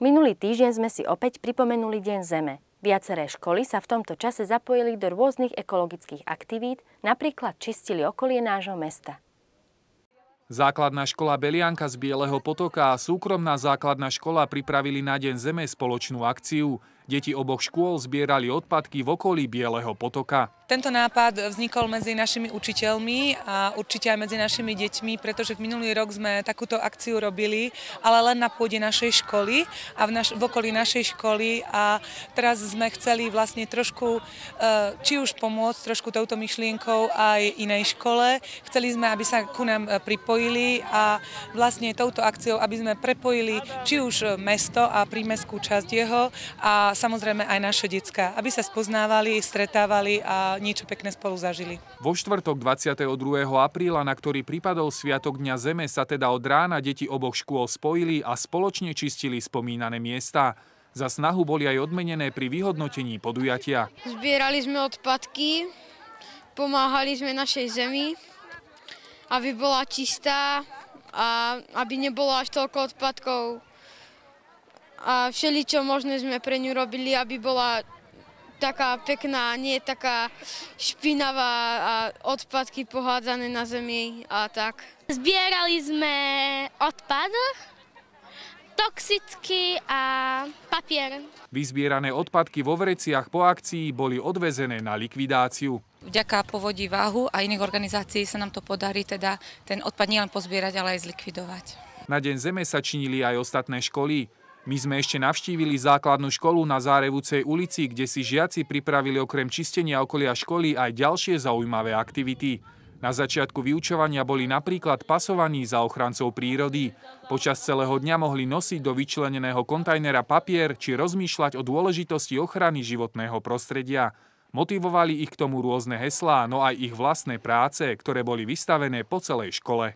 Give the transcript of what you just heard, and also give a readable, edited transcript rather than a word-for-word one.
Minulý týždeň sme si opäť pripomenuli Deň Zeme. Viaceré školy sa v tomto čase zapojili do rôznych ekologických aktivít, napríklad čistili okolie nášho mesta. Základná škola Belianka z Bieleho Potoka a súkromná základná škola pripravili na Deň Zeme spoločnú akciu. Deti oboch škôl zbierali odpadky v okolí Bieleho Potoka. Tento nápad vznikol medzi našimi učiteľmi a určite aj medzi našimi deťmi, pretože v minulý rok sme takúto akciu robili, ale len na pôde našej školy a v okolí našej školy. A teraz sme chceli vlastne trošku, či už pomôcť trošku touto myšlienkou aj inej škole. Chceli sme, aby sa ku nám pripojili a vlastne touto akciou, aby sme prepojili či už mesto a prímestskú časť jeho a samozrejme aj naše decká, aby sa spoznávali, stretávali a niečo pekné spolu zažili. Vo štvrtok 22. apríla, na ktorý pripadol Sviatok Dňa Zeme, sa teda od rána deti oboch škôl spojili a spoločne čistili spomínané miesta. Za snahu boli aj odmenené pri vyhodnotení podujatia. Zbierali sme odpadky, pomáhali sme našej zemi, aby bola čistá a aby nebolo až toľko odpadkov. A všeličo možné sme pre ňu robili, aby bola taká pekná, nie taká špinavá a odpadky pohádzané na zemi a tak. Zbierali sme odpad, toxický a papier. Vyzbierané odpadky vo vreciach po akcii boli odvezené na likvidáciu. Vďaka Povodí Váhu a iných organizácií sa nám to podarí teda ten odpad nielen pozbierať, ale aj zlikvidovať. Na Deň Zeme sa činili aj ostatné školy. My sme ešte navštívili základnú školu na Zárevúcej ulici, kde si žiaci pripravili okrem čistenia okolia školy aj ďalšie zaujímavé aktivity. Na začiatku vyučovania boli napríklad pasovaní za ochrancov prírody. Počas celého dňa mohli nosiť do vyčleneného kontajnera papier či rozmýšľať o dôležitosti ochrany životného prostredia. Motivovali ich k tomu rôzne heslá, no aj ich vlastné práce, ktoré boli vystavené po celej škole.